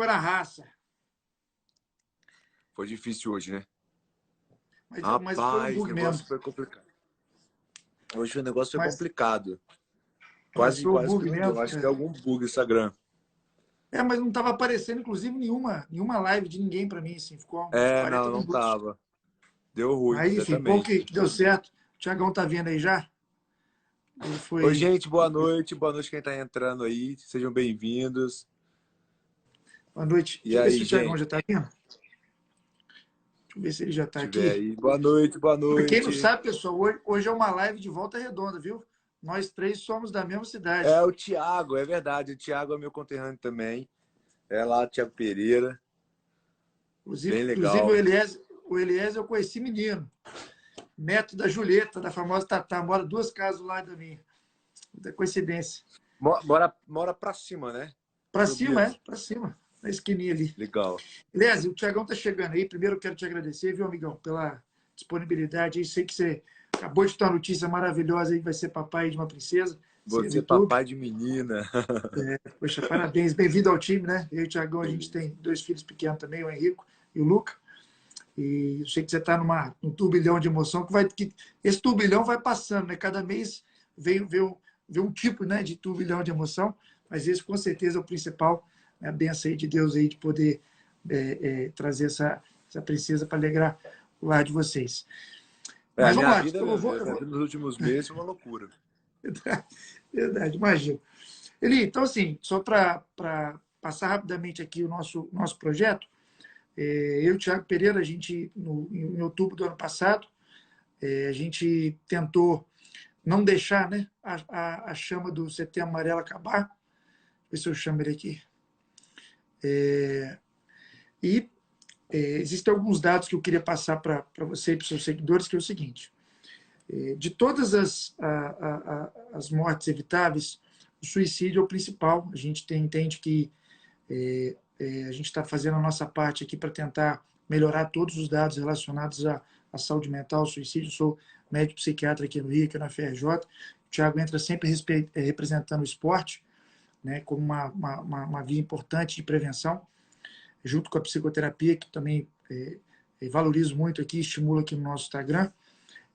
foi na raça. Foi difícil hoje, né? Mas foi um Rapaz, o bug negócio mesmo. foi complicado. Hoje o negócio foi Mas, complicado. mas Quase, foi um quase que bug não deu. mesmo. Acho que tem algum bug no Instagram. Mas não estava aparecendo, inclusive, nenhuma live de ninguém para mim. Assim, ficou uns É, 40 não, não minutos. tava. Deu ruim, Mas, enfim, bom exatamente. que deu certo. O Thiagão tá vendo aí já? Ele Oi, foi. gente, boa noite. Boa noite quem tá entrando aí. Sejam bem-vindos. Boa noite. E Deixa eu ver se aí, o Thiagão gente? já tá vindo. Deixa eu ver se ele já Se tá tiver aqui. aí. Boa noite, boa Para quem não noite. sabe, pessoal, hoje é uma live de Volta Redonda, viu? Nós três somos da mesma É cidade. o Thiago, é verdade. O Thiago é meu conterrâneo também. É lá, Thiago Pereira. Bem Inclusive legal. O Eliezer eu conheci menino. Neto da Julieta, da famosa Tatá. Mora 2 casas do lado da minha. Muita coincidência. Mora pra cima, né? Para cima, Subindo. para cima. Na esquininha ali. Legal. Eliezer, o Thiagão tá chegando aí. Primeiro eu quero te agradecer, viu, amigão, pela disponibilidade. Eu sei que você acabou de ter uma notícia maravilhosa aí, que vai ser papai de uma princesa. Você no Você, YouTube. papai de menina. Poxa, parabéns. Bem-vindo ao time, né? Eu e o Thiagão, a gente tem 2 filhos pequenos também, o Henrico e o Luca. E eu sei que você está num turbilhão de emoção, que esse turbilhão vai passando, né? Cada mês vem um tipo, né, de turbilhão de emoção, mas esse com certeza é o principal, né? A benção aí de Deus aí de poder trazer essa princesa para alegrar o lar de vocês. É, a Mas vamos minha lá, vida é a eu mesma. vou, Minha eu vida vou... nos últimos meses foi uma loucura. Verdade, imagino. Eli, então assim, só para passar rapidamente aqui o nosso projeto, eu e o Thiago Pereira, a gente, em outubro do ano passado, a gente tentou não deixar, né, a chama do Setembro Amarelo acabar. Deixa eu ver se eu chamo ele aqui. E existem alguns dados que eu queria passar para você e para os seus seguidores, que é o seguinte. De todas as mortes evitáveis, o suicídio é o principal. A gente entende que a gente está fazendo a nossa parte aqui para tentar melhorar todos os dados relacionados à saúde mental, ao suicídio. Eu sou médico psiquiatra aqui no Rio, aqui na FRJ. O Thiago entra sempre representando o esporte, né, como uma via importante de prevenção, junto com a psicoterapia, que também valorizo muito aqui, estimulo aqui no nosso Instagram.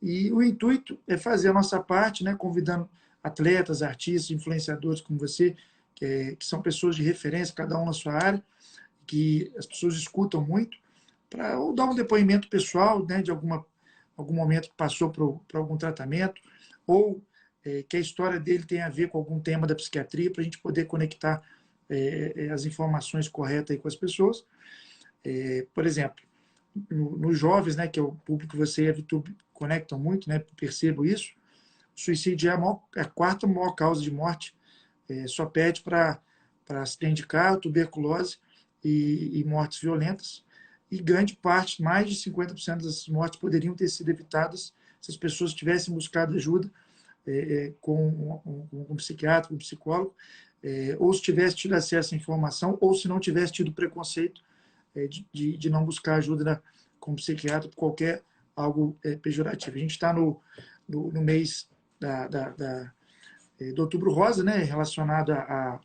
E o intuito é fazer a nossa parte, né, convidando atletas, artistas, influenciadores como você, que são pessoas de referência, cada um na sua área, que as pessoas escutam muito, para ou dar um depoimento pessoal, né, de algum momento que passou por algum tratamento, ou que a história dele tem a ver com algum tema da psiquiatria, para a gente poder conectar as informações corretas aí com as pessoas. Por exemplo, nos jovens, né, que é o público que você e a VTube conectam muito, né, percebo isso, o suicídio é a 4ª maior causa de morte, só pede para acidente de carro, tuberculose e mortes violentas. E grande parte, mais de 50% dessas mortes poderiam ter sido evitadas se as pessoas tivessem buscado ajuda com um psiquiatra, com um psicólogo, ou se tivesse tido acesso à informação, ou se não tivesse tido preconceito de não buscar ajuda com um psiquiatra por qualquer algo pejorativo. A gente está no mês do Outubro Rosa, né, relacionado à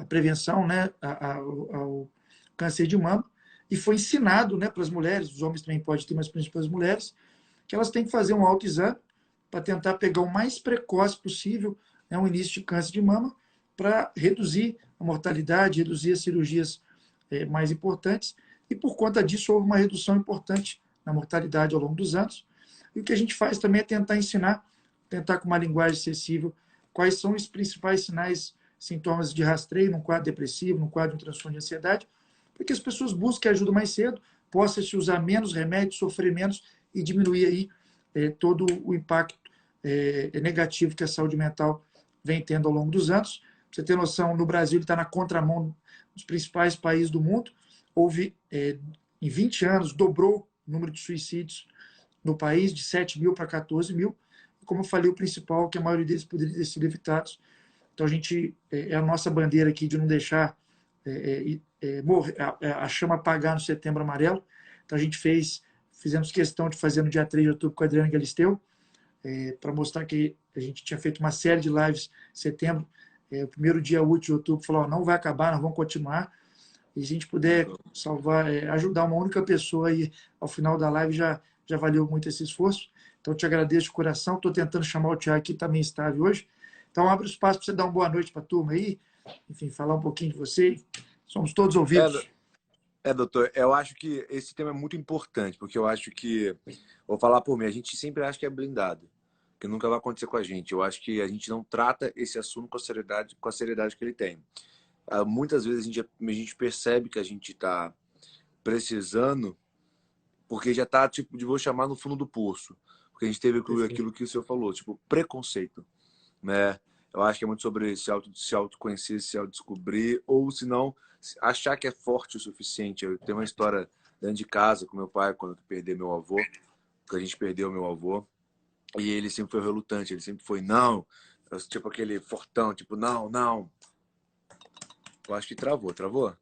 prevenção, né, ao câncer de mama, e foi ensinado, né, para as mulheres, os homens também podem ter, mas principalmente para as mulheres, que elas têm que fazer um autoexame para tentar pegar o mais precoce possível, né, um início de câncer de mama, para reduzir a mortalidade, reduzir as cirurgias mais importantes, e por conta disso houve uma redução importante na mortalidade ao longo dos anos. E o que a gente faz também é tentar ensinar, tentar com uma linguagem acessível, quais são os principais sinais, sintomas de rastreio num quadro depressivo, num quadro de transtorno de ansiedade, para que as pessoas busquem ajuda mais cedo, possa se usar menos remédios, sofrer menos e diminuir aí todo o impacto negativo que a saúde mental vem tendo ao longo dos anos. Pra você ter noção, no Brasil ele está na contramão dos principais países do mundo. Houve, em 20 anos, dobrou o número de suicídios no país, de 7 mil para 14 mil. Como eu falei, o principal é que a maioria deles poderiam ter sido evitados. Então, a gente, a nossa bandeira aqui de não deixar morrer, a chama apagar no Setembro Amarelo. Então, a gente fizemos questão de fazer no dia 3 de outubro com a Adriana Galisteu, para mostrar que a gente tinha feito uma série de lives em setembro. O primeiro dia útil de outubro falou, não vai acabar, nós vamos continuar. E se a gente puder salvar, ajudar uma única pessoa aí ao final da live, já valeu muito esse esforço. Então, eu te agradeço de coração. Estou tentando chamar o Tiago, que também esteve hoje. Então, abre o espaço para você dar uma boa noite para a turma aí. Enfim, falar um pouquinho de você. Somos todos ouvidos. Doutor, eu acho que esse tema é muito importante, porque eu acho que, vou falar por mim, a gente sempre acha que é blindado, que nunca vai acontecer com a gente. Eu acho que a gente não trata esse assunto com a seriedade que ele tem. Muitas vezes a gente percebe que a gente está precisando, porque já está, tipo, vou chamar no fundo do poço. Porque a gente teve aquilo que o senhor falou, tipo, preconceito, né? Eu acho que é muito sobre se autoconhecer, se autodescobrir, ou se não, achar que é forte o suficiente. Eu tenho uma história dentro de casa com meu pai, quando eu perdi meu avô, que a gente perdeu meu avô, e ele sempre foi relutante, ele sempre foi não, tipo aquele fortão, tipo, não, não. Eu acho que travou? Não,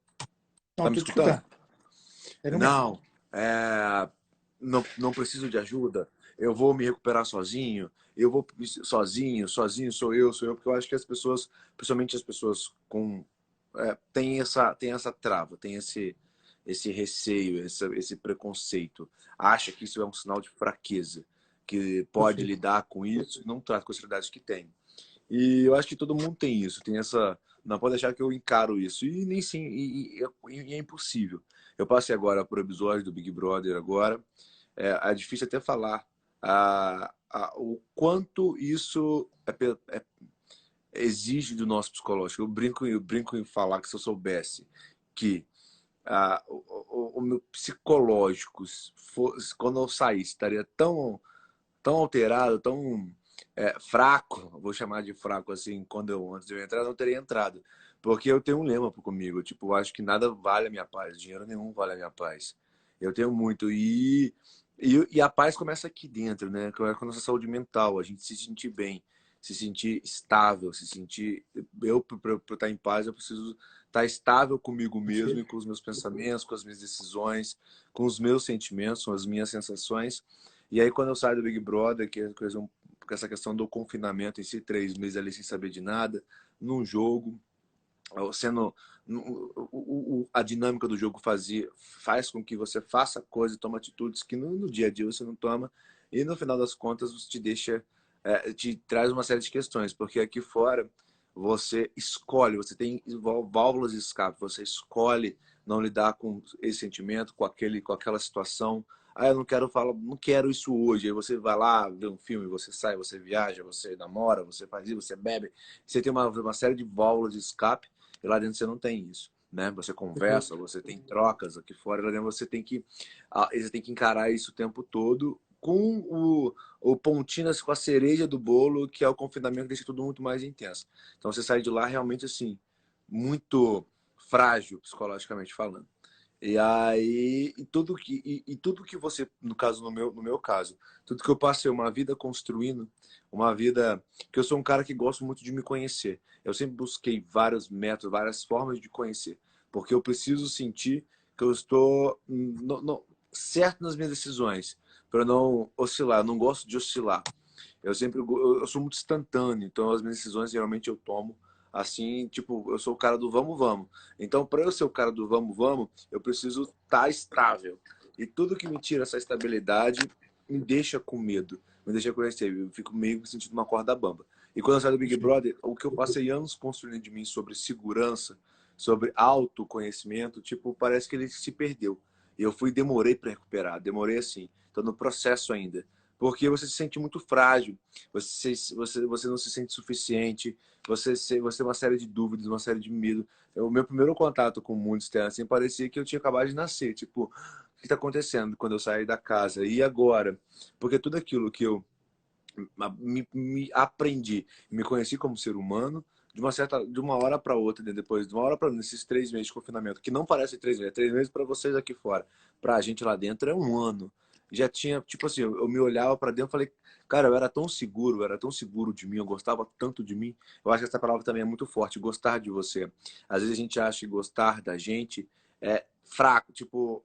Tá me estou te escutando? escutando. Era mesmo. Não, não preciso de ajuda, eu vou me recuperar sozinho, eu vou sozinho sou eu, porque eu acho que as pessoas, principalmente as pessoas com tem essa trava, tem esse receio, esse preconceito, acha que isso é um sinal de fraqueza, que pode Perfeito. lidar com isso e não trata com a seriedade que tem. E eu acho que todo mundo tem isso, tem essa. Não pode deixar que eu encaro isso. E nem sim, e é impossível. Eu passei agora por episódio do Big Brother agora. É difícil até falar o quanto isso exige do nosso psicológico. Eu brinco em falar que se eu soubesse que o meu psicológico, quando eu saísse, estaria tão alterado, tão fraco, vou chamar de fraco assim, antes de eu entrar, não teria entrado. Porque eu tenho um lema comigo, tipo, eu acho que nada vale a minha paz, dinheiro nenhum vale a minha paz. Eu tenho muito. E a paz começa aqui dentro, né? Com a nossa saúde mental, a gente se sentir bem, se sentir estável, se sentir. Eu, para estar em paz, eu preciso estar estável comigo mesmo e Perfeito. com os meus pensamentos, com as minhas decisões, com os meus sentimentos, com as minhas sensações. E aí, quando eu saio do Big Brother, com essa questão do confinamento em si, 3 meses ali sem saber de nada, num jogo, sendo a dinâmica do jogo faz com que você faça coisas, toma atitudes que no dia a dia você não toma, e no final das contas te deixa, te traz uma série de questões, porque aqui fora você escolhe, você tem válvulas de escape, você escolhe não lidar com esse sentimento, com aquela situação. Eu não quero falar, não quero isso hoje. Aí você vai lá ver um filme, você sai, você viaja, você namora, você faz isso, você bebe. Você tem uma série de válvulas de escape e lá dentro você não tem isso, né? Você conversa, Perfeito. você tem trocas aqui fora, e lá dentro você tem que encarar isso o tempo todo com o pontinho, com a cereja do bolo, que é o confinamento, que deixa tudo muito mais intenso. Então você sai de lá realmente assim, muito frágil psicologicamente falando. E aí, tudo que você, no caso, no meu caso, tudo que eu passei uma vida construindo, uma vida que eu sou um cara que gosto muito de me conhecer. Eu sempre busquei vários métodos, várias formas de conhecer, porque eu preciso sentir que eu estou certo nas minhas decisões, para não oscilar. Eu não gosto de oscilar. Eu sou muito instantâneo, então as minhas decisões geralmente eu tomo assim, tipo, eu sou o cara do vamos, vamos. Então, para eu ser o cara do vamos, vamos, eu preciso estar estável. E tudo que me tira essa estabilidade me deixa com medo, me deixa com receio. Eu fico meio sentindo uma corda bamba. E quando eu saio do Big Perfeito. Brother, o que eu passei anos construindo de mim sobre segurança, sobre autoconhecimento, tipo, parece que ele se perdeu. E eu demorei para recuperar, demorei assim. Estou no processo ainda. Porque você se sente muito frágil, você não se sente suficiente, você tem uma série de dúvidas, uma série de medo. O meu primeiro contato com o mundo externo, assim, parecia que eu tinha acabado de nascer. Tipo, o que está acontecendo quando eu saí da casa? E agora? Porque tudo aquilo que eu me aprendi, me conheci como ser humano, de uma hora para outra, né? Depois de uma hora para nesses 3 meses de confinamento, que não parece 3 meses, é 3 meses para vocês aqui fora, para a gente lá dentro é um ano. Já tinha, tipo assim, eu me olhava para dentro e falei, cara, eu era tão seguro de mim, eu gostava tanto de mim. Eu acho que essa palavra também é muito forte, gostar de você. Às vezes a gente acha que gostar da gente é fraco, tipo,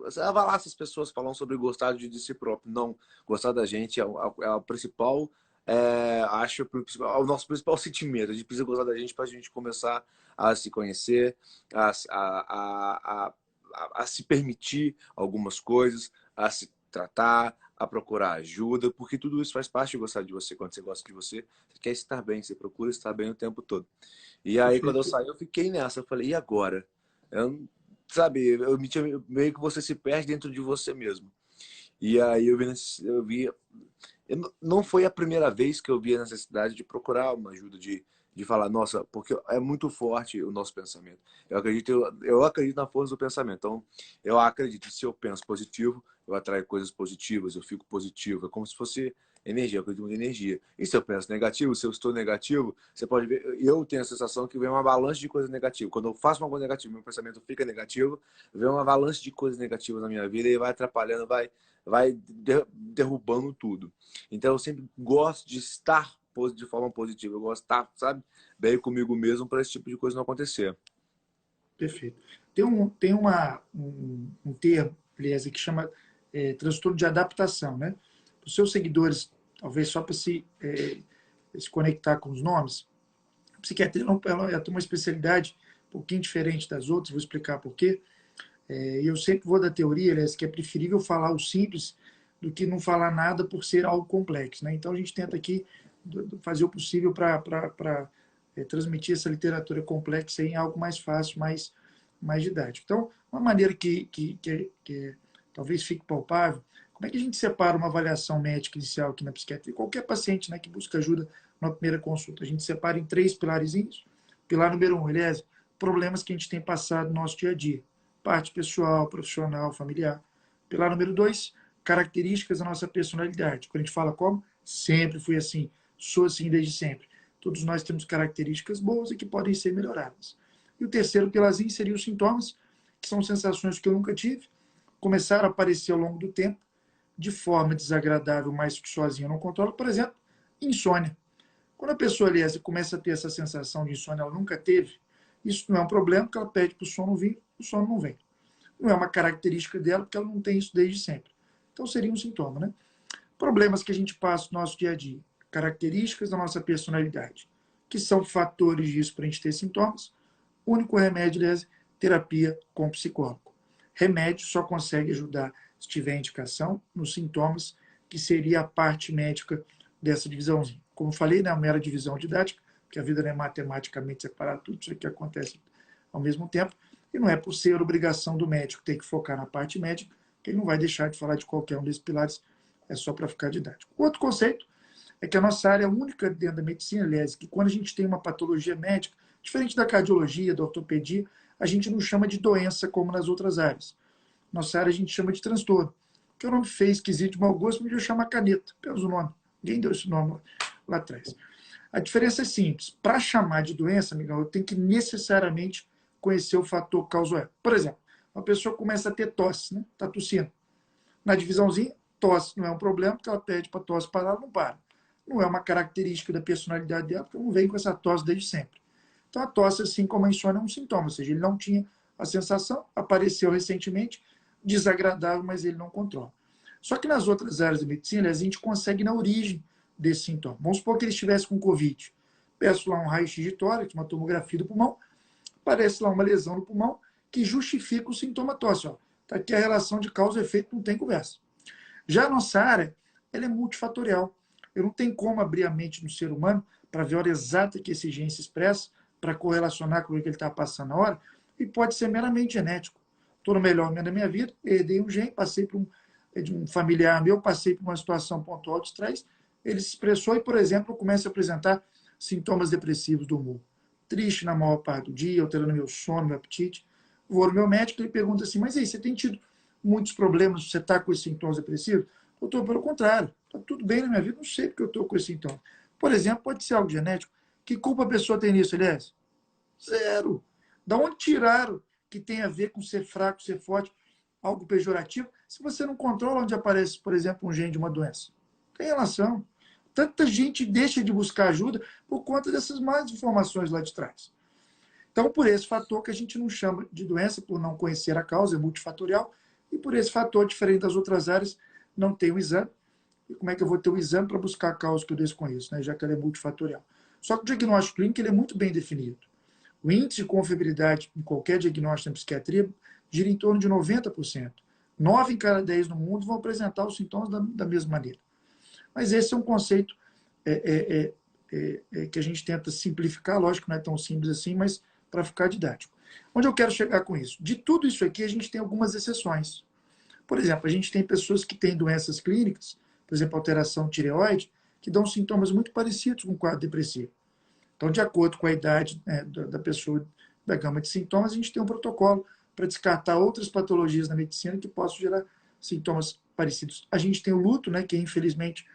vai lá, essas pessoas falam sobre gostar de si próprio. Não, gostar da gente é a principal acho o nosso principal sentimento. A gente precisa gostar da gente para a gente começar a se conhecer, a se permitir algumas coisas, a se tratar, a procurar ajuda, porque tudo isso faz parte de gostar de você. Quando você gosta de você, você quer estar bem, você procura estar bem o tempo todo. E aí, quando eu Perfeito. saí, eu fiquei nessa. Eu falei, e agora? Eu, sabe, meio que você se perde dentro de você mesmo. E aí não foi a primeira vez que eu vi a necessidade de procurar uma ajuda, de falar, nossa, porque é muito forte o nosso pensamento. Eu acredito na força do pensamento. Então, eu acredito que se eu penso positivo, eu atraio coisas positivas, eu fico positivo. É como se fosse energia, eu acredito muito em energia. E se eu penso negativo, se eu estou negativo, você pode ver, eu tenho a sensação que vem uma avalanche de coisas negativas. Quando eu faço uma coisa negativa, meu pensamento fica negativo, vem uma avalanche de coisas negativas na minha vida e vai atrapalhando, vai derrubando tudo. Então eu sempre gosto de estar de forma positiva. Eu gosto de estar, sabe, bem comigo mesmo para esse tipo de coisa não acontecer. Perfeito. Tem um termo, aliás, que chama transtorno de adaptação, né? Os seus seguidores, talvez só para se conectar com os nomes, a psiquiatria ela tem uma especialidade um pouquinho diferente das outras, vou explicar por quê. E eu sempre vou da teoria, aliás, que é preferível falar o simples do que não falar nada por ser algo complexo, né? Então a gente tenta aqui fazer o possível para transmitir essa literatura complexa em algo mais fácil, mais didático. Então, uma maneira que talvez fique palpável, como é que a gente separa uma avaliação médica inicial aqui na psiquiatria? Qualquer paciente, né, que busca ajuda na primeira consulta, a gente separa em 3 pilarezinhos. Pilar número 1, aliás, problemas que a gente tem passado no nosso dia a dia. Parte pessoal, profissional, familiar. Pilar número 2, características da nossa personalidade. Quando a gente fala como, sempre fui assim, sou assim desde sempre. Todos nós temos características boas e que podem ser melhoradas. E o terceiro pilarzinho seria os sintomas, que são sensações que eu nunca tive, começaram a aparecer ao longo do tempo, de forma desagradável, mas que sozinho eu não controlo. Por exemplo, insônia. Quando a pessoa, aliás, começa a ter essa sensação de insônia, ela nunca teve, isso não é um problema, porque ela pede para o sono vir, o sono não vem. Não é uma característica dela, porque ela não tem isso desde sempre. Então seria um sintoma, né? Problemas que a gente passa no nosso dia a dia, características da nossa personalidade, que são fatores disso para a gente ter sintomas. O único remédio, aliás, terapia com psicólogo. Remédio só consegue ajudar se tiver indicação nos sintomas, que seria a parte médica dessa divisãozinha. Como falei, não é uma mera divisão didática, porque a vida não é matematicamente separar tudo isso que acontece ao mesmo tempo, e não é por ser obrigação do médico ter que focar na parte médica, que ele não vai deixar de falar de qualquer um desses pilares, é só para ficar didático. O outro conceito é que a nossa área é única dentro da medicina, aliás, que quando a gente tem uma patologia médica, diferente da cardiologia, da ortopedia, a gente não chama de doença como nas outras áreas. Nossa área a gente chama de transtorno. Que o nome feio, esquisito, de mau gosto, podia chamar caneta, apenas o nome. Ninguém deu esse nome lá atrás. A diferença é simples. Para chamar de doença, amigão, eu tenho que necessariamente conhecer o fator causal. Por exemplo, uma pessoa começa a ter tosse, né? Está tossindo. Na divisãozinha, tosse não é um problema, porque ela pede para tosse parar, ela não para. Não é uma característica da personalidade dela, porque ela não vem com essa tosse desde sempre. Então, a tosse, assim como a insônia, é um sintoma, ou seja, ele não tinha a sensação, apareceu recentemente, desagradável, mas ele não controla. Só que nas outras áreas da medicina, a gente consegue ir na origem desse sintoma. Vamos supor que ele estivesse com Covid. Peço lá um raio-x de tórax, uma tomografia do pulmão, aparece lá uma lesão no pulmão que justifica o sintoma tosse. Está aqui a relação de causa e efeito, não tem conversa. Já a nossa área, ela é multifatorial. Eu não tenho como abrir a mente do ser humano para ver a hora exata que esse gene se expressa, para correlacionar com o que ele está passando na hora, e pode ser meramente genético. Estou no melhor momento da minha vida, herdei um gene, passei por de um familiar meu, passei por uma situação pontual de estresse, ele se expressou e, por exemplo, começa a apresentar sintomas depressivos do humor. Triste na maior parte do dia, alterando meu sono, meu apetite. Vou no meu médico e ele pergunta assim, mas aí, você tem tido muitos problemas, você está com esses sintomas depressivos? Doutor, pelo contrário, está tudo bem na minha vida, não sei porque eu estou com esse sintoma. Por exemplo, pode ser algo genético. Que culpa a pessoa tem nisso, aliás? Zero. Da onde tiraram que tem a ver com ser fraco, ser forte, algo pejorativo, se você não controla onde aparece, por exemplo, um gene de uma doença? Tem relação. Tanta gente deixa de buscar ajuda por conta dessas más informações lá de trás. Então, por esse fator que a gente não chama de doença, por não conhecer a causa, é multifatorial, e por esse fator, diferente das outras áreas, não tem o exame. e como é que eu vou ter o exame para buscar a causa que eu desconheço, né? Já que ela é multifatorial. Só que o diagnóstico clínico ele é muito bem definido. O índice de confiabilidade em qualquer diagnóstico na psiquiatria gira em torno de 90%. 9 em cada 10 no mundo vão apresentar os sintomas da mesma maneira. Mas esse é um conceito que a gente tenta simplificar, lógico que não é tão simples assim, mas para ficar didático. Onde eu quero chegar com isso? De tudo isso aqui, a gente tem algumas exceções. Por exemplo, a gente tem pessoas que têm doenças clínicas, por exemplo, alteração tireoide, que dão sintomas muito parecidos com o quadro depressivo. Então, de acordo com a idade, né, da pessoa, da gama de sintomas, a gente tem um protocolo para descartar outras patologias na medicina que possam gerar sintomas parecidos. A gente tem o luto, né, que é, infelizmente,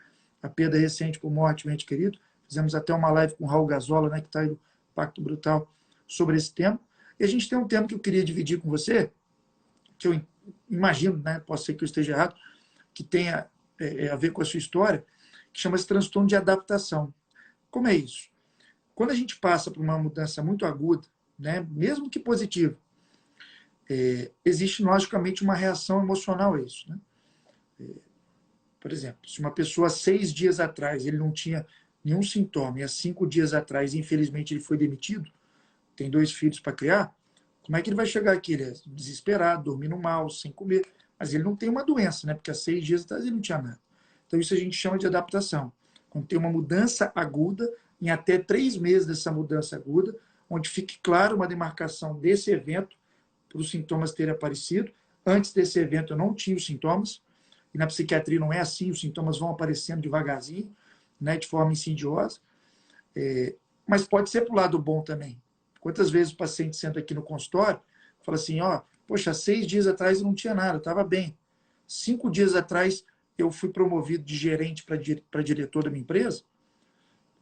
a perda recente por morte de um ente querido. Fizemos até uma live com o Raul Gazola, né, que está aí no Pacto Brutal, sobre esse tema. E a gente tem um tema que eu queria dividir com você, que eu imagino, né, pode ser que eu esteja errado, que tenha a ver com a sua história, que chama-se transtorno de adaptação. Como é isso? Quando a gente passa por uma mudança muito aguda, né, mesmo que positiva, existe logicamente uma reação emocional a isso. Né? Por exemplo, se uma pessoa 6 dias atrás ele não tinha nenhum sintoma e há 5 dias atrás, infelizmente, ele foi demitido, tem 2 filhos para criar, como é que ele vai chegar aqui? Ele é desesperado, dormindo mal, sem comer, mas ele não tem uma doença, né? Porque há 6 dias atrás ele não tinha nada. Então isso a gente chama de adaptação. Quando tem uma mudança aguda, em até 3 meses dessa mudança aguda, onde fique claro uma demarcação desse evento para os sintomas terem aparecido. Antes desse evento eu não tinha os sintomas, e na psiquiatria não é assim, os sintomas vão aparecendo devagarzinho, né, de forma insidiosa, mas pode ser para o lado bom também. Quantas vezes o paciente senta aqui no consultório e fala assim, ó, poxa, 6 dias atrás eu não tinha nada, estava bem. 5 dias atrás eu fui promovido de gerente para diretor da minha empresa,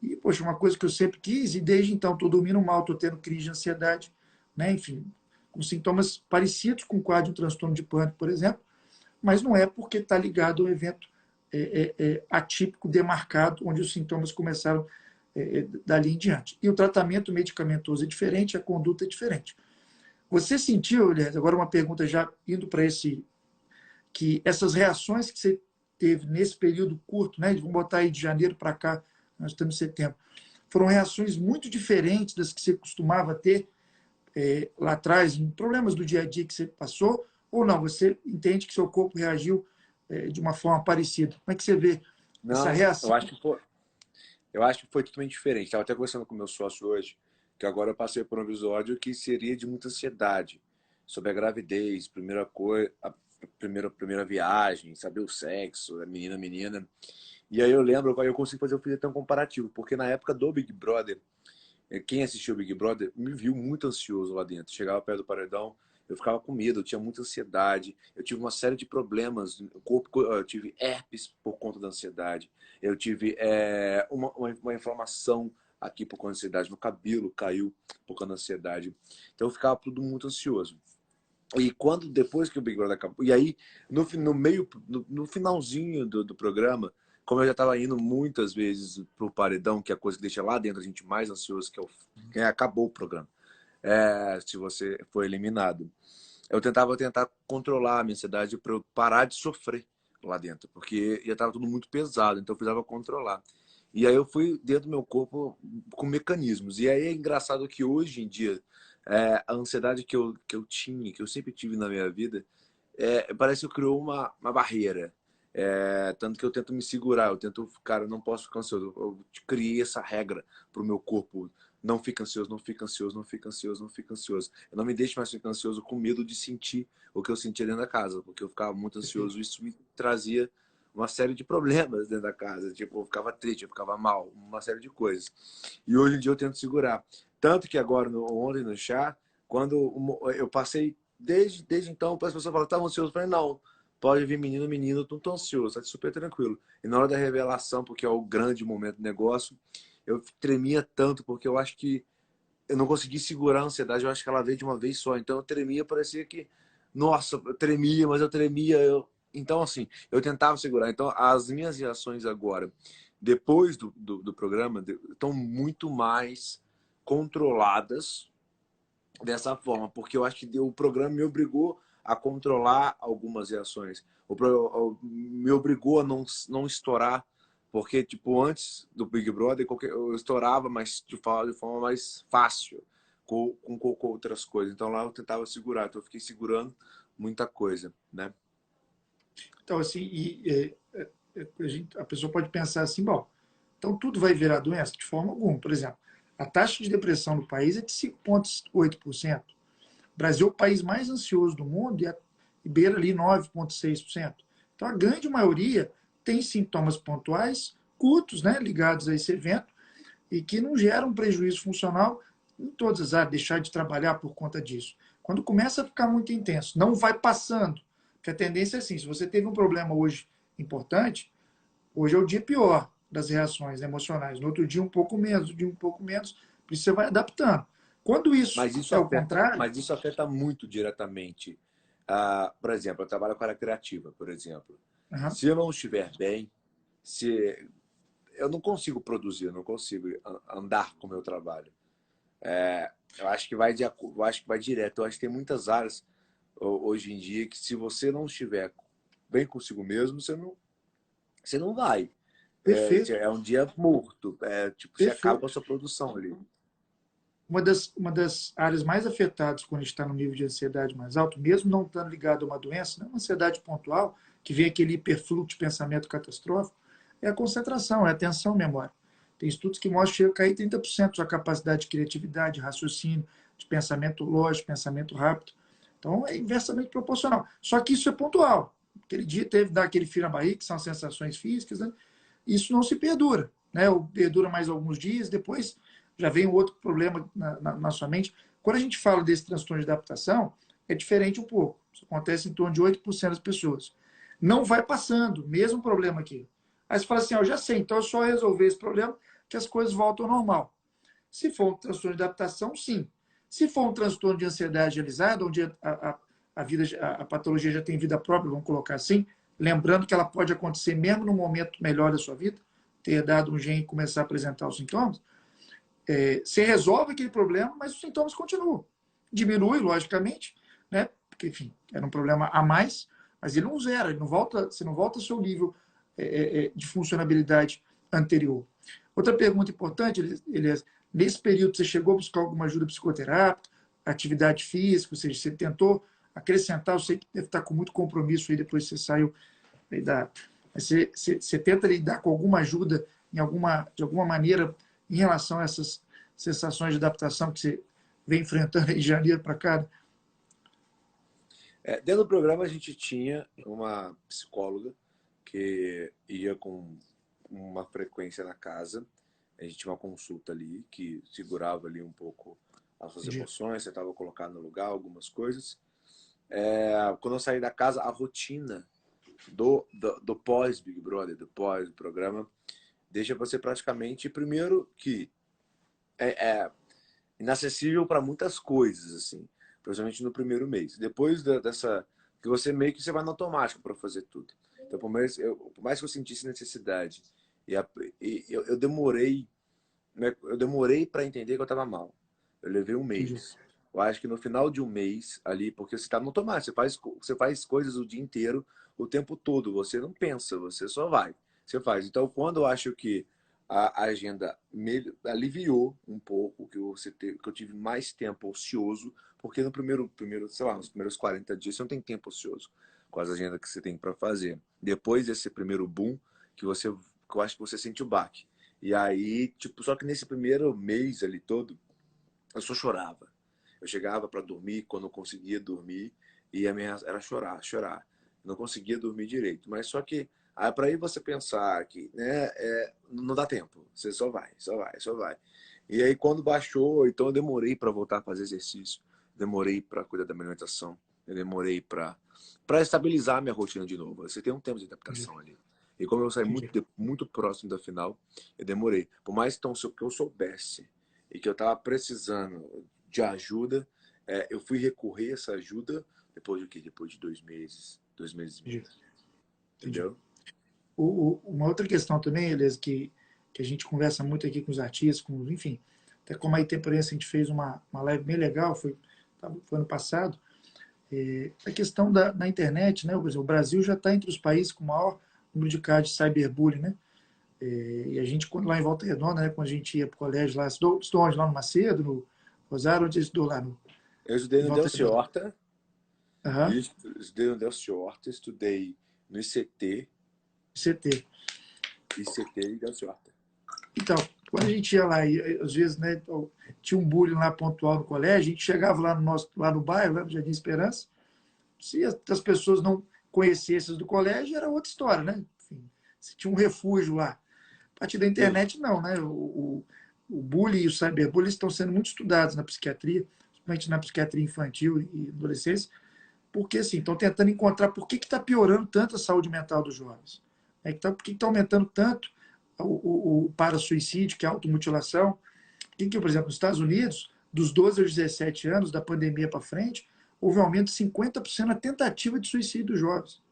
e, poxa, uma coisa que eu sempre quis, e desde então estou dormindo mal, estou tendo crise de ansiedade, né, enfim, com sintomas parecidos com o quadro de um transtorno de pânico, por exemplo, mas não é porque está ligado ao evento atípico, demarcado, onde os sintomas começaram dali em diante. E o tratamento medicamentoso é diferente, a conduta é diferente. Você sentiu, Elias, agora uma pergunta já indo para esse, que essas reações que você teve nesse período curto, né, vamos botar aí de janeiro para cá, nós estamos em setembro, foram reações muito diferentes das que você costumava ter lá atrás, em problemas do dia a dia que você passou, ou não? Você entende que seu corpo reagiu de uma forma parecida? Como é que você vê essa Não, reação? eu acho que foi totalmente diferente. Estava até conversando com o meu sócio hoje, que agora eu passei por um episódio que seria de muita ansiedade sobre a gravidez, primeira viagem, saber o sexo, a menina. E aí eu lembro, eu consigo fazer até um comparativo, porque na época do Big Brother, quem assistiu o Big Brother me viu muito ansioso lá dentro. Chegava perto do paredão, eu ficava com medo, eu tinha muita ansiedade, eu tive uma série de problemas no corpo, eu tive herpes por conta da ansiedade, eu tive uma inflamação aqui por conta da ansiedade, meu cabelo caiu por conta da ansiedade. Então eu ficava tudo muito ansioso. E quando, depois que o Big Brother acabou, e aí no meio, no finalzinho do programa, como eu já estava indo muitas vezes pro paredão, que é a coisa que deixa lá dentro a gente mais ansioso, que acabou o programa, se você for eliminado. Eu tentar controlar a minha ansiedade para eu parar de sofrer lá dentro, porque já estava tudo muito pesado, então eu precisava controlar. E aí eu fui dentro do meu corpo com mecanismos. E aí é engraçado que hoje em dia, a ansiedade que eu tinha, que eu sempre tive na minha vida, parece que criou uma barreira. Tanto que eu tento me segurar, eu tento, cara, eu não posso ficar ansioso. Eu criei essa regra pro meu corpo. Não fica ansioso, não fica ansioso, não fica ansioso, não fica ansioso. Eu não me deixo mais ficar ansioso com medo de sentir o que eu sentia dentro da casa, porque eu ficava muito ansioso e isso me trazia uma série de problemas dentro da casa. Tipo, eu ficava triste, eu ficava mal, uma série de coisas. E hoje em dia eu tento segurar. Tanto que agora, ontem no chá, quando eu passei, desde então, as pessoas falam, estava ansioso. Eu falei, não, pode vir menino, eu não tô ansioso, tá super tranquilo. E na hora da revelação, porque é o grande momento do negócio, eu tremia tanto, porque eu acho que eu não consegui segurar a ansiedade, eu acho que ela veio de uma vez só. Então eu tremia, parecia que, nossa, eu tremia, mas eu tremia. Então, assim, eu tentava segurar. Então, as minhas reações agora, depois do programa, estão muito mais controladas dessa forma, porque eu acho que o programa me obrigou a controlar algumas reações. Me obrigou a não estourar, porque, tipo, antes do Big Brother, eu estourava, mas de forma mais fácil, com outras coisas. Então lá eu tentava segurar, então eu fiquei segurando muita coisa, né? Então, assim, a pessoa pode pensar assim, bom, então tudo vai virar doença? De forma alguma. Por exemplo, a taxa de depressão no país é de 5,8%. O Brasil é o país mais ansioso do mundo e beira ali 9,6%. Então, a grande maioria tem sintomas pontuais, curtos, né, ligados a esse evento, e que não geram prejuízo funcional em todas as áreas, deixar de trabalhar por conta disso. Quando começa a ficar muito intenso, não vai passando, porque a tendência é assim, se você teve um problema hoje importante, hoje é o dia pior das reações emocionais, no outro dia um pouco menos, no dia um pouco menos, por isso você vai adaptando. Quando isso é o contrário... Mas isso afeta muito diretamente. Por exemplo, eu trabalho com a área criativa, por exemplo. Uhum. Se eu não estiver bem, se eu não consigo produzir, eu não consigo andar com o meu trabalho. Eu acho que eu acho que vai direto. Eu acho que tem muitas áreas hoje em dia que se você não estiver bem consigo mesmo, você não vai. Perfeito, É um dia morto. Tipo, você acaba com a perfeito. sua produção ali. Uma das áreas mais afetadas quando a gente está no nível de ansiedade mais alto, mesmo não estando ligado a uma doença, não é uma ansiedade pontual, que vem aquele hiperfluxo de pensamento catastrófico, é a concentração, é a atenção memória. Tem estudos que mostram que chega a cair 30% da sua capacidade de criatividade, raciocínio, de pensamento lógico, pensamento rápido. Então, é inversamente proporcional. Só que isso é pontual. Aquele dia teve dar aquele frio na barriga, que são sensações físicas, né? Isso não se perdura. Né? Ou perdura mais alguns dias, depois já vem um outro problema na sua mente. Quando a gente fala desse transtorno de adaptação, é diferente um pouco. Isso acontece em torno de 8% das pessoas. Não vai passando, mesmo problema aqui. Aí você fala assim, eu já sei, então é só resolver esse problema que as coisas voltam ao normal. Se for um transtorno de adaptação, sim. Se for um transtorno de ansiedade generalizada, onde a patologia já tem vida própria, vamos colocar assim, lembrando que ela pode acontecer mesmo no momento melhor da sua vida, ter dado um gene e começar a apresentar os sintomas, você resolve aquele problema, mas os sintomas continuam. Diminui, logicamente, né? Porque, enfim, era um problema a mais, mas ele não zera, ele não volta, você não volta ao seu nível de funcionabilidade anterior. Outra pergunta importante, Elias, nesse período você chegou a buscar alguma ajuda psicoterápica, atividade física, ou seja, você tentou acrescentar, eu sei que deve estar com muito compromisso aí depois que você saiu aí da... Você tenta lidar com alguma ajuda de alguma maneira em relação a essas sensações de adaptação que você vem enfrentando de janeiro para cá? Dentro do programa a gente tinha uma psicóloga que ia com uma frequência na casa. A gente tinha uma consulta ali que segurava ali um pouco as suas Entendi. emoções, você estava colocado no lugar, algumas coisas. Quando eu saí da casa, a rotina do pós-Big Brother, do pós-programa, deixa você praticamente, primeiro, que é inacessível para muitas coisas, assim, principalmente no primeiro mês. Depois dessa, que você meio que você vai no automático para fazer tudo. Então, por mais que eu sentisse necessidade, e, eu demorei, né, eu demorei para entender que eu estava mal. Eu levei um Entendi. mês. Eu acho que no final de um mês ali, porque você está no automático, você faz coisas o dia inteiro, o tempo todo. Você não pensa, você só vai. Você faz. Então, quando eu acho que a agenda aliviou um pouco, que eu tive mais tempo ocioso, porque no primeiro, sei lá, nos primeiros 40 dias você não tem tempo ocioso com as agendas que você tem para fazer. Depois desse primeiro boom, que eu acho que você sente o baque. E aí, tipo, só que nesse primeiro mês ali todo, eu só chorava. Eu chegava para dormir, quando eu conseguia dormir, e a minha era chorar, chorar. Eu não conseguia dormir direito. Mas só que para aí você pensar que não dá tempo. Você só vai, só vai, só vai. E aí quando baixou, então eu demorei para voltar a fazer exercício. Demorei para cuidar da minha alimentação. Eu demorei para estabilizar a minha rotina de novo. Você tem um tempo de Entendi. adaptação ali. E como eu saí Entendi. muito próximo da final, eu demorei. Por mais então, que eu soubesse e que eu estava precisando de ajuda, eu fui recorrer a essa ajuda depois de quê? Depois de 2 meses, 2 meses e meio. Entendi. Entendi. Entendeu? Uma outra questão também, Elias, que a gente conversa muito aqui com os artistas, enfim, até como a Intemperança a gente fez uma live bem legal, foi ano passado, A questão na internet, né? Por exemplo, o Brasil já está entre os países com o maior número de casos de cyberbullying, né? E a gente, lá em Volta Redonda, né, quando a gente ia para o colégio lá, estudou onde? Lá no Macedo, no Rosário, onde você estudou lá Eu estudei em no Volta Delcio Redonda? Horta, Aham, estudei no Delcio Horta, estudei no ICT, CT. ICT e Delcio Horta. Então, quando a gente ia lá, e às vezes, né, tinha um bullying lá pontual no colégio, a gente chegava lá no bairro, lá no Jardim Esperança, se as pessoas não conhecessem do colégio, era outra história, né? Enfim, se tinha um refúgio lá. A partir da Sim. internet, não, né? O bullying e o cyberbullying estão sendo muito estudados na psiquiatria, principalmente na psiquiatria infantil e adolescência, porque assim, estão tentando encontrar por que está piorando tanto a saúde mental dos jovens. Por que está aumentando tanto o para-suicídio, que é a automutilação. Por exemplo, nos Estados Unidos, dos 12 aos 17 anos, da pandemia para frente, houve um aumento de 50% na tentativa de suicídio dos jovens.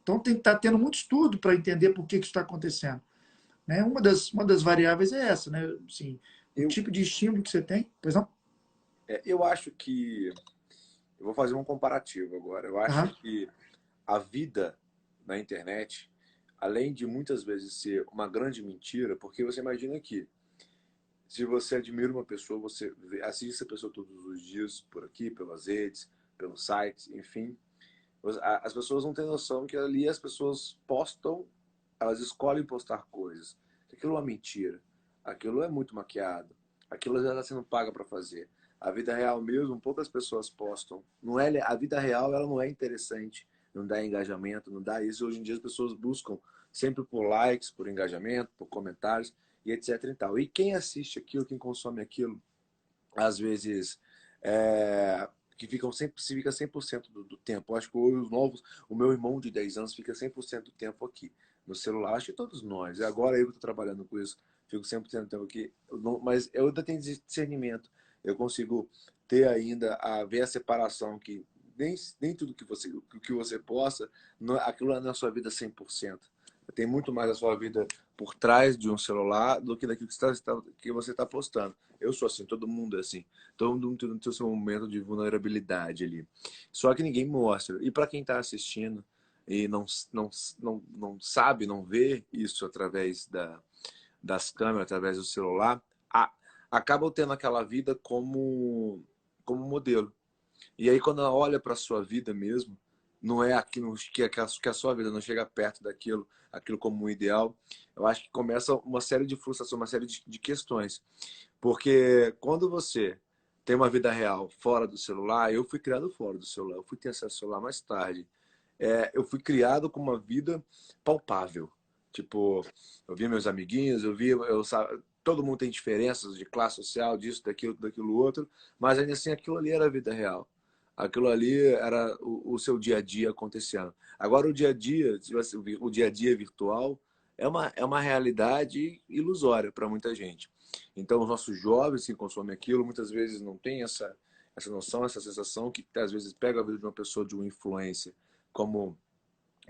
Então, está tendo muito estudo para entender por que isso está acontecendo. Né? Uma das variáveis é essa, né? Assim, o Eu, tipo de estímulo que você tem. Pois não? eu acho que... Eu vou fazer um comparativo agora. Eu acho Aham, que a vida na internet, além de muitas vezes ser uma grande mentira, porque você imagina que se você admira uma pessoa, você assiste essa pessoa todos os dias por aqui, pelas redes, pelos sites, enfim. As pessoas não têm noção que ali as pessoas postam, elas escolhem postar coisas. Aquilo é uma mentira. Aquilo é muito maquiado. Aquilo já está sendo paga para fazer. A vida real mesmo, poucas pessoas postam. Não é, a vida real ela não é interessante, não dá engajamento, não dá isso. Hoje em dia as pessoas buscam sempre por likes, por engajamento, por comentários e etc e tal. E quem assiste aquilo, quem consome aquilo, às vezes que ficam sempre, se fica 100% do tempo. Eu acho que hoje os novos, o meu irmão de 10 anos fica 100% do tempo aqui no celular. Acho que todos nós. Agora eu que estou trabalhando com isso, fico 100% do tempo aqui. Mas eu ainda tenho discernimento. Eu consigo ter ainda a ver a separação que nem tudo que você possa, aquilo na sua vida 100%. Tem muito mais a sua vida por trás de um celular do que daquilo que você está postando. Eu sou assim, todo mundo é assim. Todo mundo tem o seu momento de vulnerabilidade ali. Só que ninguém mostra. E para quem está assistindo e não sabe, não vê isso através das câmeras, através do celular, acaba tendo aquela vida como modelo. E aí, quando ela olha para a sua vida mesmo, não é aquilo que a sua vida não chega perto aquilo como um ideal. Eu acho que começa uma série de frustrações, uma série de questões. Porque quando você tem uma vida real fora do celular, eu fui criado fora do celular, eu fui ter acesso ao celular mais tarde. Eu fui criado com uma vida palpável. Tipo, eu via meus amiguinhos, todo mundo tem diferenças de classe social, disso, daquilo outro, mas ainda assim aquilo ali era a vida real. Aquilo ali era o seu dia a dia acontecendo. Agora o dia a dia, o dia a dia virtual é uma realidade ilusória para muita gente. Então os nossos jovens que consomem aquilo muitas vezes não têm essa noção, essa sensação que às vezes pega a vida de uma pessoa, de uma influência como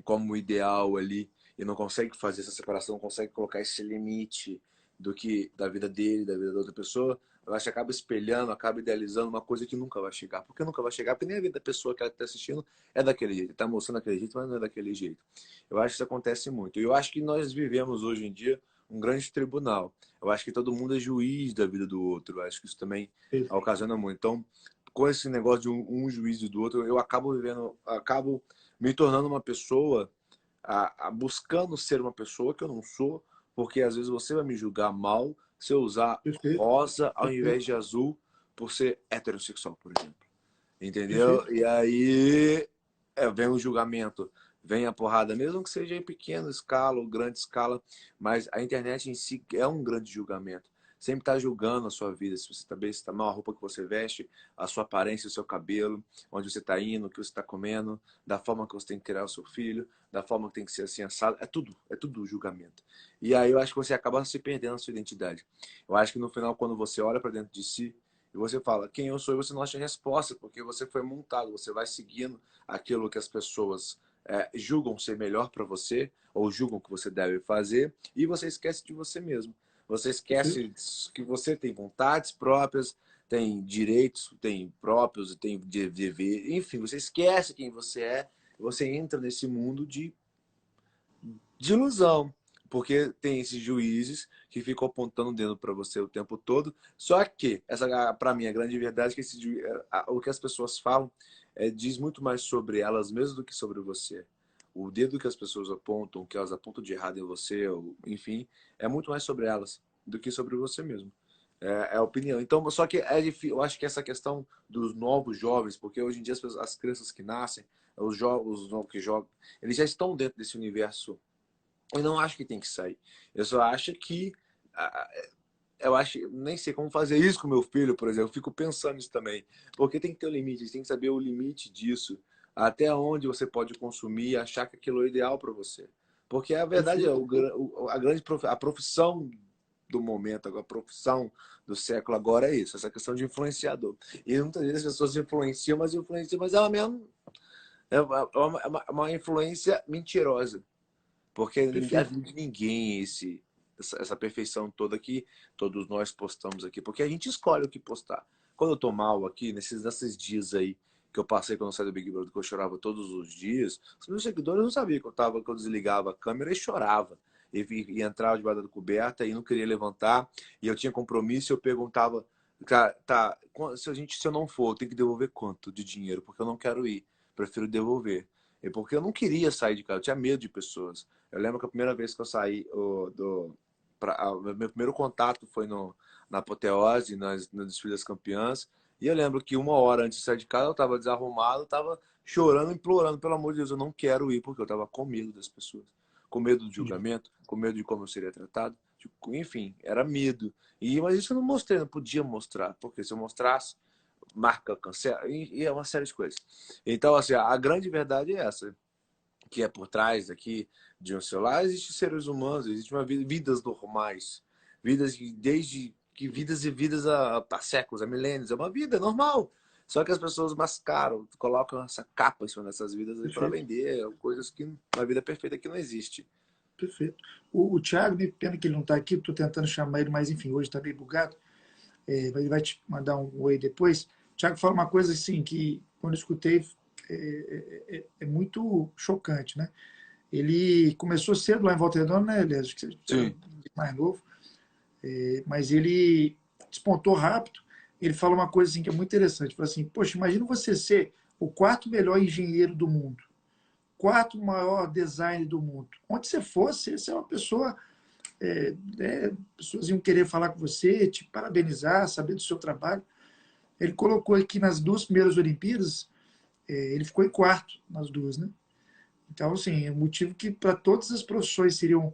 como ideal ali e não consegue fazer essa separação, não consegue colocar esse limite da vida dele, da vida da outra pessoa, eu acho que acaba espelhando, acaba idealizando uma coisa que nunca vai chegar. Porque nunca vai chegar, porque nem a vida da pessoa que ela está assistindo é daquele jeito. Está mostrando daquele jeito, mas não é daquele jeito. Eu acho que isso acontece muito. E eu acho que nós vivemos hoje em dia um grande tribunal. Eu acho que todo mundo é juiz da vida do outro. Eu acho que isso também ocasiona muito. Então, com esse negócio de um juiz do outro, eu acabo me tornando uma pessoa, buscando ser uma pessoa que eu não sou, porque às vezes você vai me julgar mal se eu usar perfeito, rosa ao invés perfeito, de azul por ser heterossexual, por exemplo. Entendeu? perfeito. E aí vem o julgamento, vem a porrada, mesmo que seja em pequena escala ou grande escala, mas a internet em si é um grande julgamento. Sempre está julgando a sua vida, se você está bem, se está mal, a roupa que você veste, a sua aparência, o seu cabelo, onde você está indo, o que você está comendo, da forma que você tem que criar o seu filho, da forma que tem que ser assim assado, é tudo julgamento. E aí eu acho que você acaba se perdendo a sua identidade. Eu acho que no final, quando você olha para dentro de si, e você fala, quem eu sou, e você não acha resposta, porque você foi montado, você vai seguindo aquilo que as pessoas julgam ser melhor para você, ou julgam que você deve fazer, e você esquece de você mesmo. Você Perfeito. esquece que você tem vontades próprias, tem direitos, tem próprios, tem dever, enfim, você esquece quem você é, você entra nesse mundo de ilusão, porque tem esses juízes que ficam apontando o dedo para você o tempo todo. Só que, essa para mim, a grande verdade é que o que as pessoas falam diz muito mais sobre elas mesmas do que sobre você. O dedo que as pessoas apontam, o que elas apontam de errado em você, ou, enfim, é muito mais sobre elas do que sobre você mesmo. É a opinião. Então, só que é difícil, eu acho que essa questão dos novos jovens, porque hoje em dia as crianças que nascem, os novos que jogam, eles já estão dentro desse universo. Eu não acho que tem que sair. Eu só acho que. Eu acho, nem sei como fazer isso com meu filho, por exemplo. Eu fico pensando nisso também. Porque tem que ter um limite, tem que saber o limite disso. Até onde você pode consumir e achar que aquilo é ideal para você. Porque a verdade é, Perfeito. a profissão do momento, a profissão do século agora é isso, essa questão de influenciador. E muitas vezes as pessoas influenciam, mas ela mesmo é uma influência mentirosa. Porque ninguém, a Perfeito. vida de ninguém essa perfeição toda que todos nós postamos aqui. Porque a gente escolhe o que postar. Quando eu tô mal aqui, nesses dias aí que eu passei quando eu saí do Big Brother, que eu chorava todos os dias, os meus seguidores não sabiam que eu desligava a câmera e chorava. E entrava debaixo da coberta e não queria levantar. E eu tinha compromisso e eu perguntava, cara, tá, se eu não for, eu tenho que devolver quanto de dinheiro? Porque eu não quero ir. Prefiro devolver. E porque eu não queria sair de casa, eu tinha medo de pessoas. Eu lembro que a primeira vez que eu saí meu primeiro contato foi na Apoteose, no Desfile das Campeãs. E eu lembro que uma hora antes de sair de casa, eu estava desarrumado, estava chorando, implorando, pelo amor de Deus, eu não quero ir, porque eu estava com medo das pessoas. Com medo do Entendi. julgamento, com medo de como eu seria tratado. Enfim, era medo. Mas isso eu não mostrei, não podia mostrar, porque se eu mostrasse, marca, cancela, e é uma série de coisas. Então, assim, a grande verdade é essa que é por trás aqui de um celular, existem seres humanos, existem vidas normais, vidas que desde que vidas e vidas há séculos, há milênios, é uma vida normal. Só que as pessoas mascaram, colocam essa capa em cima dessas vidas para Perfeito. vender coisas que uma vida perfeita que não existe. Perfeito. O Thiago, me pena que ele não está aqui, estou tentando chamar ele, mas enfim, hoje está meio bugado. Ele vai te mandar um oi depois. O Thiago fala uma coisa assim que, quando eu escutei, é muito chocante, né? Ele começou cedo lá em Volta Redonda, né, Elias? Acho que você era Sim. mais novo, mas ele despontou rápido. Ele fala uma coisa assim que é muito interessante. Ele fala assim, poxa, imagina você ser o quarto melhor engenheiro do mundo, quarto maior design do mundo. Onde você fosse, você é uma pessoa, pessoas iam querer falar com você, te parabenizar, saber do seu trabalho. Ele colocou aqui nas duas primeiras Olimpíadas, ele ficou em quarto nas duas, né? Então, assim, é um motivo que para todas as profissões seriam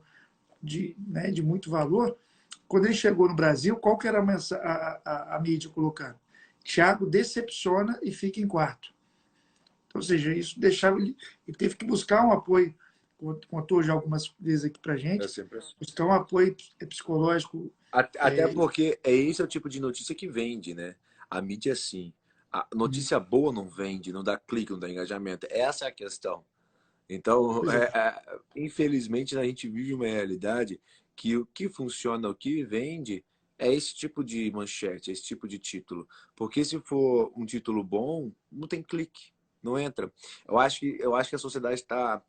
de muito valor. Quando ele chegou no Brasil, qual que era a mídia colocando? Thiago decepciona e fica em quarto. Então, ou seja, isso deixava ele teve que buscar um apoio, contou já algumas vezes aqui para É gente, sempre assim. buscar um apoio psicológico. Até É, porque esse é o tipo de notícia que vende, né? A mídia é assim. A notícia boa não vende, não dá clique, não dá engajamento. Essa é a questão. Então, pois é, infelizmente, a gente vive uma realidade que o que funciona, o que vende, é esse tipo de manchete, esse tipo de título. Porque se for um título bom, não tem clique, não entra. Eu acho que a sociedade tá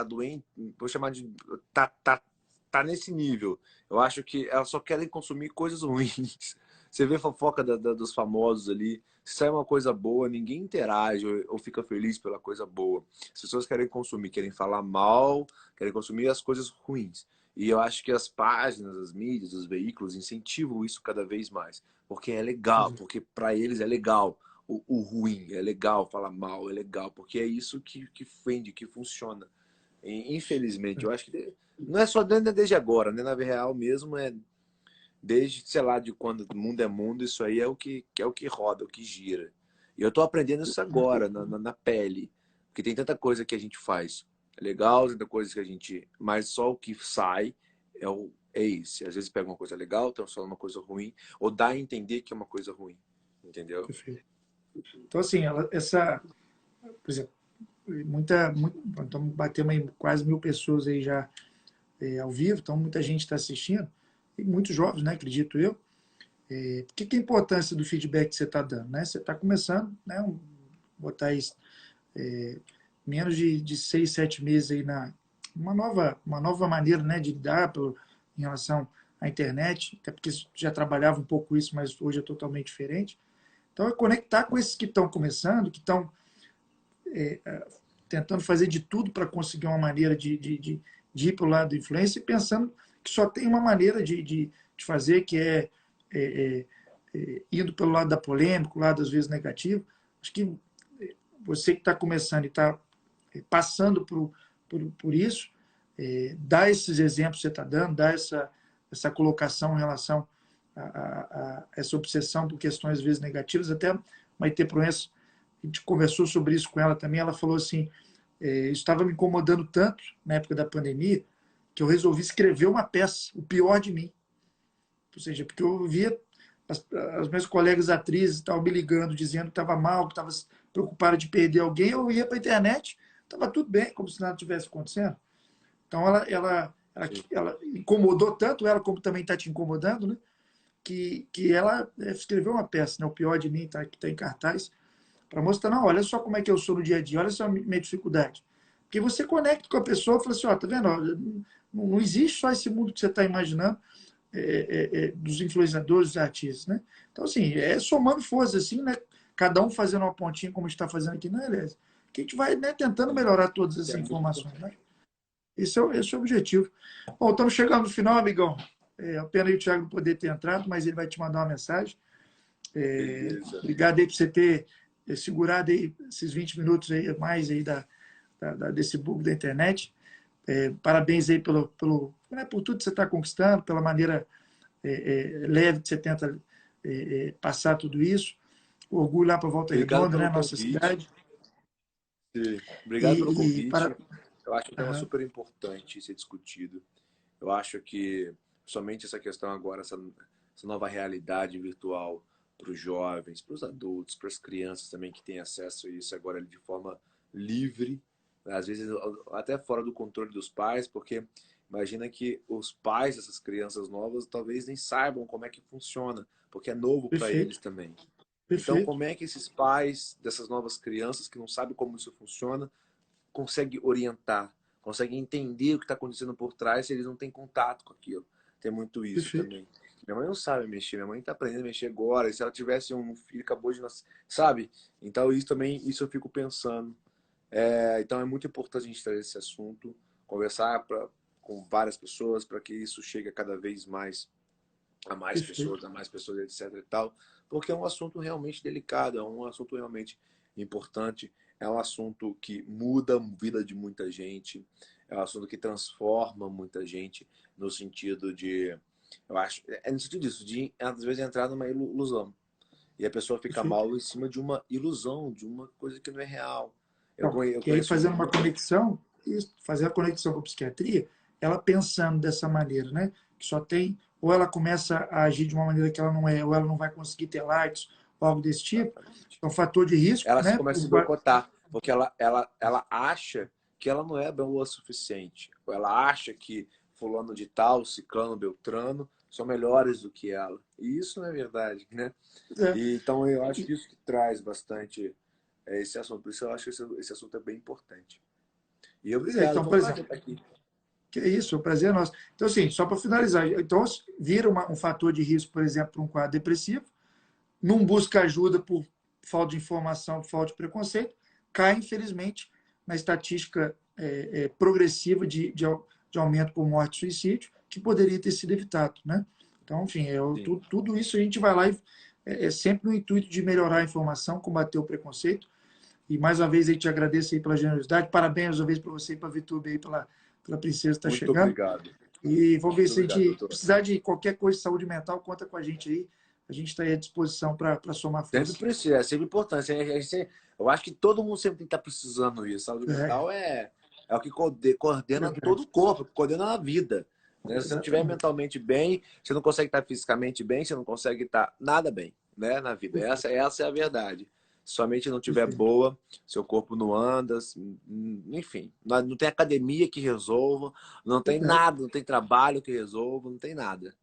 doente, vou chamar de tá nesse nível. Eu acho que elas só querem consumir coisas ruins. Você vê a fofoca dos famosos ali, se sai uma coisa boa, ninguém interage ou fica feliz pela coisa boa. As pessoas querem consumir, querem falar mal, querem consumir as coisas ruins. E eu acho que as páginas, as mídias, os veículos incentivam isso cada vez mais. Porque é legal, porque para eles é legal. O ruim é legal, falar mal é legal, porque é isso que vende, que funciona. E, infelizmente, eu acho que não é só desde agora, né? Na vida real mesmo é desde, sei lá, de quando o mundo é mundo, isso aí é o que roda, é o que gira. E eu tô aprendendo isso agora, na pele. Porque tem tanta coisa que a gente faz. É legal, tanta coisa que a gente. Mas só o que sai é isso. Às vezes pega uma coisa legal, transforma uma coisa ruim, ou dá a entender que é uma coisa ruim. Entendeu? perfeito. Então, assim, por exemplo, estamos batendo aí quase 1.000 pessoas aí já ao vivo, então muita gente está assistindo, e muitos jovens, né, acredito eu. Que é a importância do feedback que você está dando? Né? Você está começando, né? Botar aí, menos de 6, 7 meses aí uma nova maneira, né, de lidar em relação à internet, até porque já trabalhava um pouco isso, mas hoje é totalmente diferente. Então, é conectar com esses que estão começando, que estão tentando fazer de tudo para conseguir uma maneira de ir para o lado do influência e pensando que só tem uma maneira de fazer, que indo pelo lado da polêmica, o lado às vezes negativo. Acho que você que está começando e está passando por isso, dá esses exemplos que você está dando, dá essa colocação em relação a essa obsessão por questões às vezes negativas. Até Maite Proença, a gente conversou sobre isso com ela também, ela falou assim, isso estava me incomodando tanto na época da pandemia, que eu resolvi escrever uma peça, o pior de mim. Ou seja, porque eu via as minhas colegas atrizes estavam me ligando, dizendo que estava mal, que estava preocupada de perder alguém, eu ia para a internet, estava tudo bem, como se nada tivesse acontecendo. Então, ela incomodou tanto, ela como também está te incomodando, né? Que ela escreveu uma peça, né? O Pior de Mim, que está em cartaz, para mostrar, não, olha só como é que eu sou no dia a dia, olha só a minha dificuldade. Porque você conecta com a pessoa e fala assim, ó, tá vendo? Não existe só esse mundo que você está imaginando, dos influenciadores, dos artistas, né? Então, assim, somando forças, assim, né? Cada um fazendo uma pontinha, como a gente está fazendo aqui, né, Elias? Que a gente vai, né, tentando melhorar todas essas informações, né? Esse é o objetivo. Bom, estamos chegando no final, amigão. A pena aí o Thiago não poder ter entrado, mas ele vai te mandar uma mensagem. Obrigado aí por você ter segurado aí esses 20 minutos aí, mais aí desse bug da internet. Parabéns aí né, por tudo que você está conquistando, pela maneira leve que você tenta passar tudo isso. Orgulho lá para Volta Obrigado Redonda, pelo né, nossa convite. cidade. Sim. Obrigado pelo convite. Para... Eu acho que é um tema Uhum. super importante ser discutido. Eu acho que somente essa questão agora, essa nova realidade virtual para os jovens, para os adultos, para as crianças também que têm acesso a isso agora de forma livre, às vezes até fora do controle dos pais, porque imagina que os pais dessas crianças novas talvez nem saibam como é que funciona, porque é novo para eles Perfeito, também. Então, perfeito. como é que esses pais dessas novas crianças que não sabem como isso funciona conseguem orientar, conseguem entender o que está acontecendo por trás se eles não têm contato com aquilo? Tem muito isso Perfeito. também. Minha mãe não sabe mexer, minha mãe está aprendendo a mexer agora. E se ela tivesse um filho que acabou de nascer, sabe? Então isso também, isso eu fico pensando. Então é muito importante a gente trazer esse assunto, conversar com várias pessoas para que isso chegue a cada vez mais Perfeito. a mais pessoas, etc e tal, porque é um assunto realmente delicado, é um assunto realmente importante, é um assunto que muda a vida de muita gente, é um assunto que transforma muita gente no sentido de, eu acho, no sentido disso, de às vezes entrar numa ilusão. E a pessoa fica Perfeito. mal em cima de uma ilusão, de uma coisa que não é real. Então, Eu e aí conheço fazendo uma muito. conexão, fazer a conexão com a psiquiatria, ela pensando dessa maneira, né? Que só tem, ou ela começa a agir de uma maneira que ela não é, ou ela não vai conseguir ter likes, ou algo desse tipo. Exatamente. É um fator de risco, Ela se né? começa a se boicotar, porque ela acha que ela não é boa o suficiente. Ou ela acha que fulano de tal, ciclano, beltrano, são melhores do que ela. E isso não é verdade, né? É, E, então eu acho que isso que traz bastante esse assunto. Por isso eu acho que esse assunto é bem importante. E pois é, obrigado, então, foi um por prazer exemplo, estar aqui. que é isso, o prazer é nosso. Então, assim, só para finalizar, então vira um fator de risco, por exemplo, para um quadro depressivo, não busca ajuda por falta de informação, por falta de preconceito, cai, infelizmente, na estatística progressiva de aumento por morte e suicídio, que poderia ter sido evitado. Né? Então, enfim, Sim. tudo isso a gente vai lá e sempre no intuito de melhorar a informação, combater o preconceito. E mais uma vez, eu te agradeço aí pela generosidade. Parabéns mais uma vez para você e para a Vitube aí pela princesa que está Muito chegando. obrigado. E vamos ver Muito se a obrigado, gente doutor. precisar de qualquer coisa de saúde mental, conta com a gente aí. A gente está aí à disposição para somar Sempre força. precisa, é sempre importante. Eu acho que todo mundo sempre tem que estar precisando disso. Saúde É, mental é o que coordena todo verdade. o corpo, coordena a vida. Né? Se você não estiver Exatamente. mentalmente bem, você não consegue estar fisicamente bem, você não consegue estar nada bem, né, na vida. Perfeito, Essa é a verdade. Se sua mente não estiver perfeito. boa, seu corpo não anda, enfim, não tem academia que resolva, não tem Verdade. nada, não tem trabalho que resolva, não tem nada.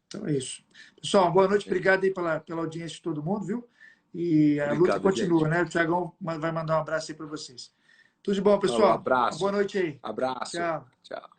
Então é isso. Pessoal, boa noite. Obrigado aí pela audiência de todo mundo, viu? E a luta Obrigado, continua, gente. né? O Thiagão vai mandar um abraço aí para vocês. Tudo de bom, Falou, pessoal. Uma boa abraço. noite aí. Abraço. Tchau. Tchau.